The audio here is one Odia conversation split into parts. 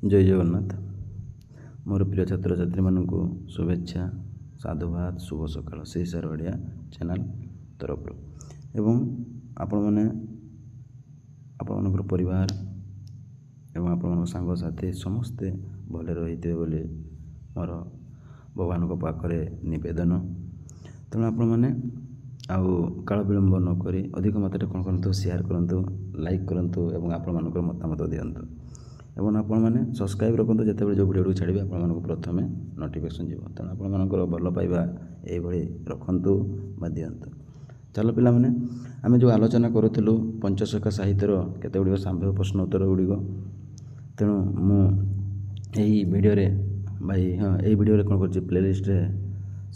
जय जगन्नाथ मोर प्रिय छात्र छात्री मानू शुभेच्छा साधुवाद शुभ सकाल से सार ओडिया चैनल तरफ एवं आपण मैंने आपण परिवार एवं आपण सांग साथी समस्ते भले रही बोली मोर भगवान को पाखरे निवेदन तेणु आपण मैंने आउ काल विलंब नक अधिक मात्रा कौन करूँ शेयर करूँ लाइक करूँ एवं आपण मानकर मतामत दिंतु एवं आपण मैंने सब्सक्राइब रखुद जो वीडियो छाड़े आपण प्रथम नोटिफिकेशन जीव तेणु आपण भल पाइबा ये रखु दिंतु चलो पिला माने आमे जो आलोचना करूँ पंचशखा साहित्यर केते गुड़िक सांभव प्रश्न उत्तर गुड़िक तेणु मुझे वीडियो भाई हाँ यही वीडियो कौन कर प्लेलिस्ट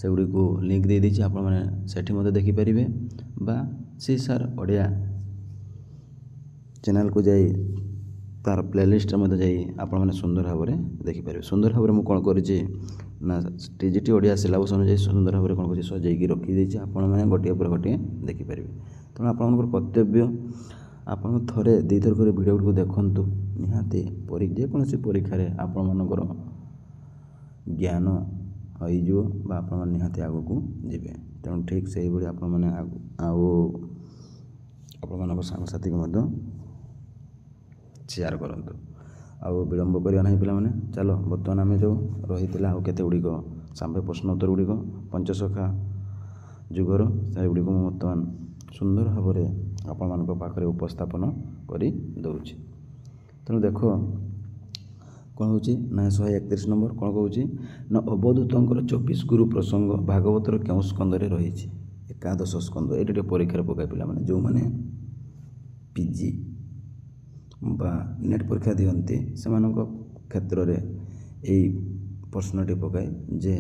से गुड़ी को लिंक दे दीजिए आपण मैंने सेठी मते देखि परिबे बा सी सार ओडिया चैनल को जाई तार प्लेलिस्ट मते जाई आपण मैंने सुंदर भाव में देखि परिबे सुंदर भाव में मु कोन करिछि ना टीजीटी ओडिया सिलेबस अनुसार सुंदर भाव में कोन करिछि सजाई रखी देछि आपण मैंने गोटे पर गोटे देखि परिबे तेणु आपण कर्तव्य आपण थरे दी थर कर वीडियो को देखंतु निहाती जेकोसी परीक्षा आपण मानकर ज्ञान हो आप निहाती आग को जी तेणु ठीक से ही आप सांगसाथी को शेयर करूँ आउ विलंब करवा ना पे चलो बर्तमान आम जो रही केते गुड़िक सांभव प्रश्न उत्तर गुड़िक पंचशखा जुगर से गुड़िक बर्तमान सुंदर भाव में आपण मान पाखे उपस्थापन कर दौर तेणु देख कौन हो ना 131 नंबर कौन कौन ना अवधूतर 24 गुरु प्रसंग भागवतर क्यों स्कंदे रही एकादश स्कंद ये परीक्षा पकाए पे जो मैंने पीजी बा नेट परीक्षा दिखती से क्षेत्र में यही प्रश्नटी पकाए जे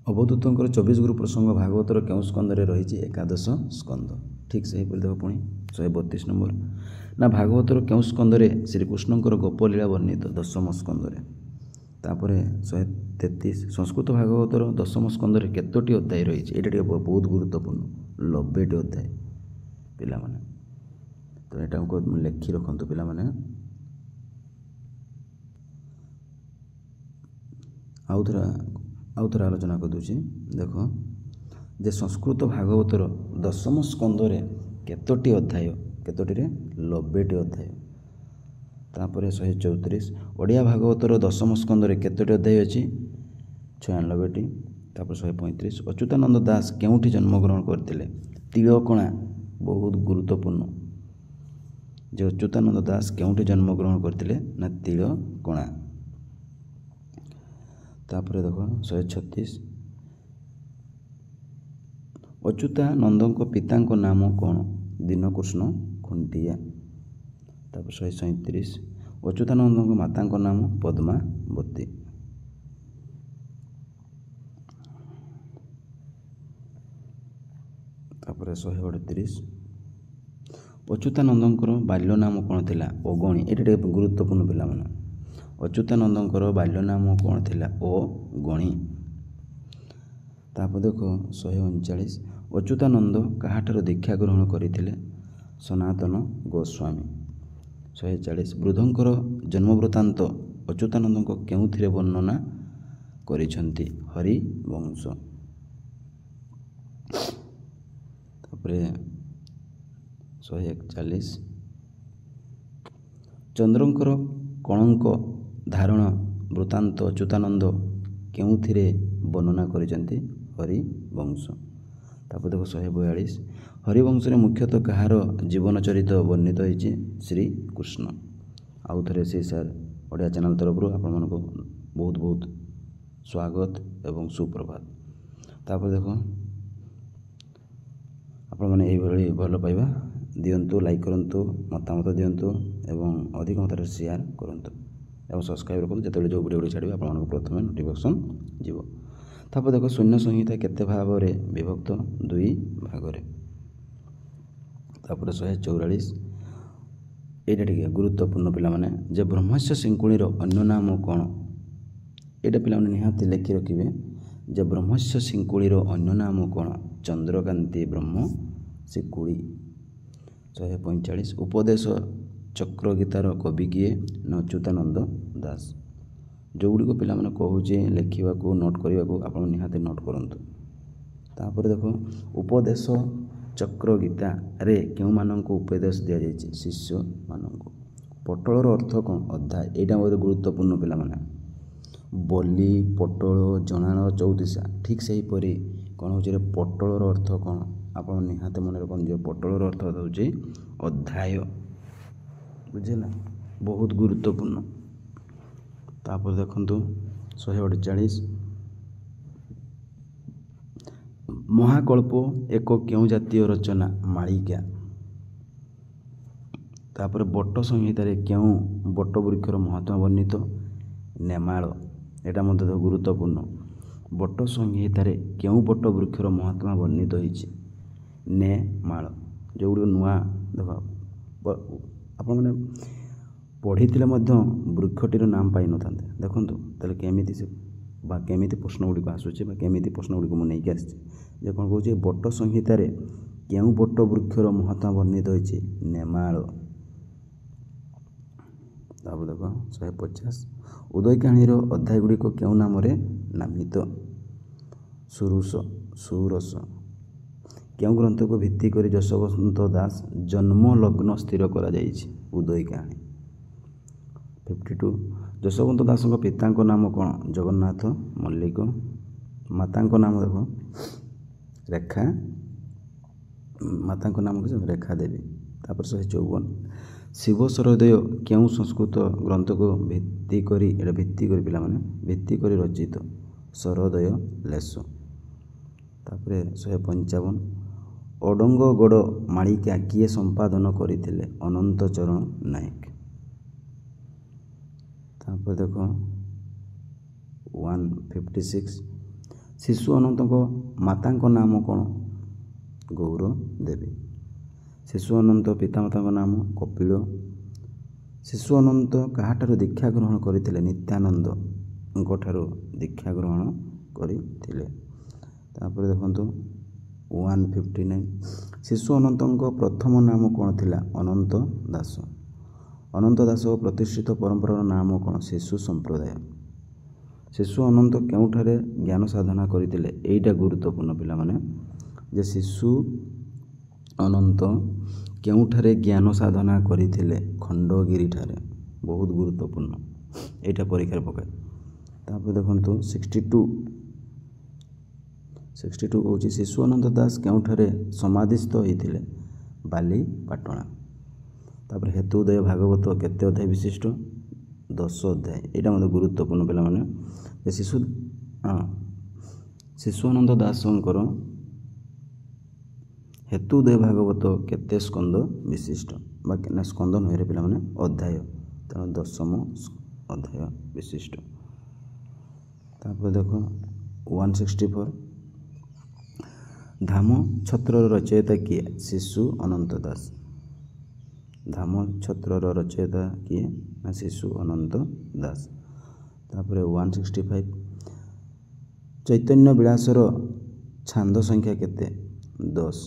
अवधूतर 24 गुरु प्रसंग भागवतर क्यों स्कंदे रही एकादश स्कंद ठीक से ही देख पुणी 132 नंबर ना भागवतर क्यों स्कंदे श्रीकृष्णकर गोपलीला वर्णित दशम स्कंदे तापर 133 संस्कृत भागवतर दशम स्कंदे केतोटी अध्याय रही है बहुत गुरुत्वपूर्ण 90टी अध्याय पिला माने तो यहाँ को लेखि रखु पिला माने आउ थोड़ा आलोचना कर दूसरी देख जे संस्कृत भागवतर दशम स्कंदे केतोटी अध्याय केतोटी 90टी अध्याय तापर 134 ओडिया भागवतर दशम स्कंदे केतोटी अध्याय अच्छी 96टी तापर 135 अच्युतानंद दास केउठी जन्मग्रहण करते तिलकणा बहुत गुरुत्वपूर्ण जो अच्युतानंद दास केउठी जन्मग्रहण करते ना तिलकणा तापर देख 136 अच्युतानंद पिता नाम कौन दीनकृष्ण खुंटिया तापर 137 अच्युतानंद माता नाम पद्मावती तापर 138 अच्युतानंदर बाल्य नाम कौन थिला अगणी ये गुरुत्वपूर्ण पिला मन अच्युतानंदर बाल्य नाम कौन थिला अगणी तापर देख 139 अच्युतानंद कहाठार दीक्षा ग्रहण करते सनातन गोस्वामी 140 वृद्धंकर जन्म वृत्तांत अच्युतानंद केउथिरे वर्णना करिसेंती हरिवंश तापर 141 चंद्रंकर कणंक धारण वृत्तांत अच्युतानंद केउथिरे वर्णना करिसेंती हरिवंश तापर देख 142 हरिवंश मुख्यतः कहार जीवन चरित वर्णित होती श्रीकृष्ण आउ थे से सार ओडिया चैनल तरफ आपण बहुत बहुत स्वागत एवं सुप्रभात तापर देख आपण मैंने यही भल पाइबा दिंतु लाइक करूँ मतामत दिंतु एवं अधिक मात्रा शेयर करूँ एवं सब्सक्राइब रखुद जो जो वीडियो छाड़े आप प्रथम नोटिफिकेशन जीव तापर देख शून्य संहिता केते भाव में विभक्त 2 भाग तापर 144 ये टे गुरुत्वपूर्ण पिला माने जे ब्रह्मस्य शिंकुणीर अन्य नाम कौन ये पिला निहाती लेखि रखिए जे ब्रह्मस्य शिंकुणीर अन्य नाम कौन चंद्रकांति ब्रह्म शिकुड़ी 145 उपदेश ଚକ୍ରଗୀତାର କବି କିଏ? ନା ଅଚ୍ୟୁତାନନ୍ଦ ଦାସ। ଯେଉଁଗୁଡ଼ିକ ପିଲାମାନେ କହୁଛି ଲେଖିବାକୁ ନୋଟ୍ କରିବାକୁ ଆପଣ ନିହାତି ନୋଟ୍ କରନ୍ତୁ। ତାପରେ ଦେଖ ଉପଦେଶ ଚକ୍ରଗୀତାରେ କେଉଁମାନଙ୍କୁ ଉପଦେଶ ଦିଆଯାଇଛି? ଶିଷ୍ୟମାନଙ୍କୁ। ପୋଟଳର ଅର୍ଥ କ'ଣ? ଅଧ୍ୟାୟ। ଏଇଟା ମଧ୍ୟ ଗୁରୁତ୍ୱପୂର୍ଣ୍ଣ ପିଲାମାନେ। ବଲି, ପୋଟଳ, ଜଣାଣ, ଚଉତିଶା ଠିକ୍ ସେହିପରି କ'ଣ ହେଉଛି ପୋଟଳର ଅର୍ଥ କ'ଣ? ଆପଣ ନିହାତି ମନେ ରଖନ୍ତୁ ଯେ ପୋଟଳର ଅର୍ଥ ହେଉଛି ଅଧ୍ୟାୟ। ବୁଝିଲା? ବହୁତ ଗୁରୁତ୍ୱପୂର୍ଣ୍ଣ। ତାପରେ ଦେଖନ୍ତୁ 148 ମହାକଳ୍ପ ଏକ କେଉଁ ଜାତୀୟ ରଚନା? ମାଳିକା। ତାପରେ ବଟ ସଂହିତାରେ କେଉଁ ବଟ ବୃକ୍ଷର ମହାତ୍ମା ବର୍ଣ୍ଣିତ? ନେମାଳ। ଏଇଟା ମଧ୍ୟ ଗୁରୁତ୍ୱପୂର୍ଣ୍ଣ। ବଟ ସଂହିତାରେ କେଉଁ ବଟ ବୃକ୍ଷର ମହାତ୍ମା ବର୍ଣ୍ଣିତ ହୋଇଛି? ନେମାଳ। ଯେଉଁଗୁଡ଼ିକ ନୂଆ ଦେଖ ଆପଣମାନେ ପଢ଼ିଥିଲେ ମଧ୍ୟ ବୃକ୍ଷଟିର ନାମ ପାଇନଥାନ୍ତେ। ଦେଖନ୍ତୁ ତାହେଲେ କେମିତି କେମିତି ପ୍ରଶ୍ନ ଗୁଡ଼ିକ ଆସୁଛି ବା କେମିତି ପ୍ରଶ୍ନ ଗୁଡ଼ିକ ମୁଁ ନେଇକି ଆସିଛି ଯେ କ'ଣ କହୁଛି ବଟ ସଂହିତାରେ କେଉଁ ବଟ ବୃକ୍ଷର ମହାତ୍ମା ବର୍ଣ୍ଣିତ ହୋଇଛି? ନେମାଳ। ତାପରେ ଦେଖ 150 ଉଦୟ କାହାଣୀର ଅଧ୍ୟାୟ ଗୁଡ଼ିକ କେଉଁ ନାମରେ ନାମିତ? ସୁରସ। କେଉଁ ଗ୍ରନ୍ଥକୁ ଭିତ୍ତି କରି ଯଶୋବନ୍ତ ଦାସ ଜନ୍ମ ଲଗ୍ନ ସ୍ଥିର କରାଯାଇଛି? ଉଦୟ କାହାଣୀ। 52 ଯଶୋବନ୍ତ ଦାସଙ୍କ ପିତାଙ୍କ ନାମ କ'ଣ? ଜଗନ୍ନାଥ ମଲ୍ଲିକ। ମାତାଙ୍କ ନାମ ଦେଖ ମାତାଙ୍କ ନାମ ରେଖା ଦେବୀ। ତାପରେ 154 ଶିବ ସରୋଦୟ କେଉଁ ସଂସ୍କୃତ ଗ୍ରନ୍ଥକୁ ଭିତ୍ତି କରି ପିଲାମାନେ ଭିତ୍ତି କରି ରଚିତ? ସରୋଦୟ ଲେଶ। ତାପରେ 155 ଅଡ଼ଙ୍ଗଗଡ଼ ମାଳିକା କିଏ ସମ୍ପାଦନ କରିଥିଲେ? ଅନନ୍ତ ଚରଣ ନାୟକ। ତାପରେ ଦେଖ 156 ଶିଶୁ ଅନନ୍ତଙ୍କ ମାତାଙ୍କ ନାମ କ'ଣ? ଗୌର ଦେବୀ। ଶିଶୁ ଅନନ୍ତ ପିତାମାତାଙ୍କ ନାମ କପିଳ। ଶିଶୁ ଅନନ୍ତ କାହାଠାରୁ ଦୀକ୍ଷା ଗ୍ରହଣ କରିଥିଲେ? ନିତ୍ୟାନନ୍ଦଙ୍କଠାରୁ ଦୀକ୍ଷା ଗ୍ରହଣ କରିଥିଲେ। ତାପରେ ଦେଖନ୍ତୁ 159 ଶିଶୁ ଅନନ୍ତଙ୍କ ପ୍ରଥମ ନାମ କ'ଣ ଥିଲା? ଅନନ୍ତ ଦାସ। ଅନନ୍ତ ଦାସ ପ୍ରତିଷ୍ଠିତ ପରମ୍ପରାର ନାମ କ'ଣ? ଶିଶୁ ସମ୍ପ୍ରଦାୟ। ଶିଶୁ ଅନନ୍ତ କେଉଁଠାରେ ଜ୍ଞାନ ସାଧନା କରିଥିଲେ? ଏଇଟା ଗୁରୁତ୍ୱପୂର୍ଣ୍ଣ ପିଲାମାନେ ଯେ ଶିଶୁ ଅନନ୍ତ କେଉଁଠାରେ ଜ୍ଞାନ ସାଧନା କରିଥିଲେ? ଖଣ୍ଡଗିରିଠାରେ। ବହୁତ ଗୁରୁତ୍ୱପୂର୍ଣ୍ଣ। ଏଇଟା ପରୀକ୍ଷାରେ ପକାଏ। ତାପରେ ଦେଖନ୍ତୁ 62 କହୁଛି ଶିଶୁ ଅନନ୍ତ ଦାସ କେଉଁଠାରେ ସମାଧିସ୍ଥ ହୋଇଥିଲେ? ବାଲିପାଟଣା। ତାପରେ ହେତୁ ଉଦୟ ଭାଗବତ କେତେ ଅଧ୍ୟାୟ ବିଶିଷ୍ଟ? 10 ଅଧ୍ୟାୟ। ଏଇଟା ମଧ୍ୟ ଗୁରୁତ୍ୱପୂର୍ଣ୍ଣ ପିଲାମାନେ ଯେ ଶିଶୁ ଅନନ୍ତ ଦାସଙ୍କର ହେତୁ ଉଦୟ ଭାଗବତ କେତେ ସ୍କନ୍ଦ ବିଶିଷ୍ଟ? ବା ସ୍କନ୍ଦ ନୁହେଁ ପିଲାମାନେ ଅଧ୍ୟାୟ, ତେଣୁ 10ମ ଅଧ୍ୟାୟ ବିଶିଷ୍ଟ। ତାପରେ ଦେଖ 164 ଧାମ ଛତ୍ରର ରଚୟିତା କିଏ? ଶିଶୁ ଅନନ୍ତ ଦାସ। ଧାମ ଛତ୍ରର ରଚୟିତା କିଏ? ନା ଶିଶୁ ଅନନ୍ତ ଦାସ। ତାପରେ 165 ଚୈତନ୍ୟ ବିଳାସର ଛାନ୍ଦ ସଂଖ୍ୟା କେତେ? 10।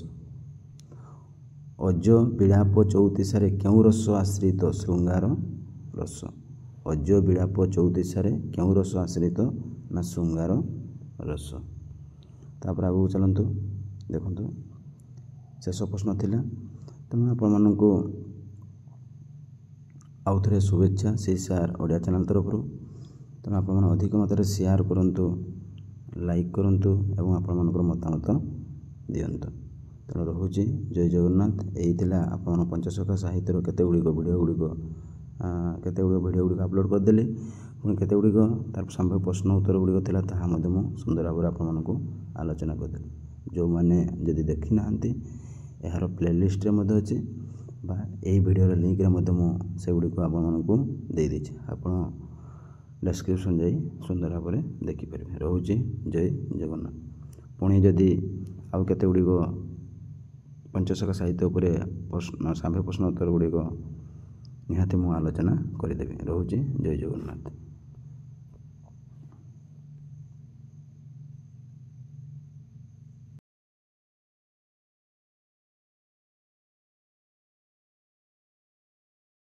ଅଜ ବିଳାପ ଚଉତିଶାରେ କେଉଁ ରସ ଆଶ୍ରିତ? ଶୃଙ୍ଗାର ରସ। ଅଜ ବିଳାପ ଚଉତିଶାରେ କେଉଁ ରସ ଆଶ୍ରିତ? ନା ଶୃଙ୍ଗାର ରସ। ତାପରେ ଆଗକୁ ଚାଲନ୍ତୁ। ଦେଖନ୍ତୁ ଶେଷ ପ୍ରଶ୍ନ ଥିଲା, ତେଣୁ ଆପଣମାନଙ୍କୁ ଆଉ ଥରେ ଶୁଭେଚ୍ଛା ସେଇ ସାର୍ ଓଡ଼ିଆ ଚ୍ୟାନେଲ୍ ତରଫରୁ। ତେଣୁ ଆପଣମାନେ ଅଧିକ ମାତ୍ରାରେ ସେୟାର କରନ୍ତୁ, ଲାଇକ୍ କରନ୍ତୁ ଏବଂ ଆପଣମାନଙ୍କର ମତାମତ ଦିଅନ୍ତୁ। ତେଣୁ ରହୁଛି ଜୟ ଜଗନ୍ନାଥ। ଏହି ଥିଲା ଆପଣଙ୍କ ପଞ୍ଚସଖା ସାହିତ୍ୟର କେତେ ଗୁଡ଼ିକ ଭିଡ଼ିଓ ଗୁଡ଼ିକ ଅପଲୋଡ଼ କରିଦେଲି। ପୁଣି କେତେ ଗୁଡ଼ିକ ତାର ସମ୍ଭବ ପ୍ରଶ୍ନ ଉତ୍ତର ଗୁଡ଼ିକ ଥିଲା ତାହା ମଧ୍ୟ ମୁଁ ସୁନ୍ଦର ଭାବରେ ଆପଣମାନଙ୍କୁ ଆଲୋଚନା କରିଦେଲି। ଯେଉଁମାନେ ଯଦି ଦେଖିନାହାନ୍ତି ଏହାର ପ୍ଲେଲିଷ୍ଟରେ ମଧ୍ୟ ଅଛି ବା ଏହି ଭିଡ଼ିଓର ଲିଙ୍କରେ ମଧ୍ୟ ମୁଁ ସେଗୁଡ଼ିକୁ ଆପଣମାନଙ୍କୁ ଦେଇଦେଇଛି। ଆପଣ ଡେସ୍କ୍ରିପସନ୍ ଯାଇ ସୁନ୍ଦର ଭାବରେ ଦେଖିପାରିବେ। ରହୁଛି ଜୟ ଜଗନ୍ନାଥ। ପୁଣି ଯଦି ଆଉ କେତେ ଗୁଡ଼ିକ ପଞ୍ଚସଖା ସାହିତ୍ୟ ଉପରେ ସାମ୍ୟ ପ୍ରଶ୍ନ ଉତ୍ତର ଗୁଡ଼ିକ ନିହାତି ମୁଁ ଆଲୋଚନା କରିଦେବି। ରହୁଛି ଜୟ ଜଗନ୍ନାଥ।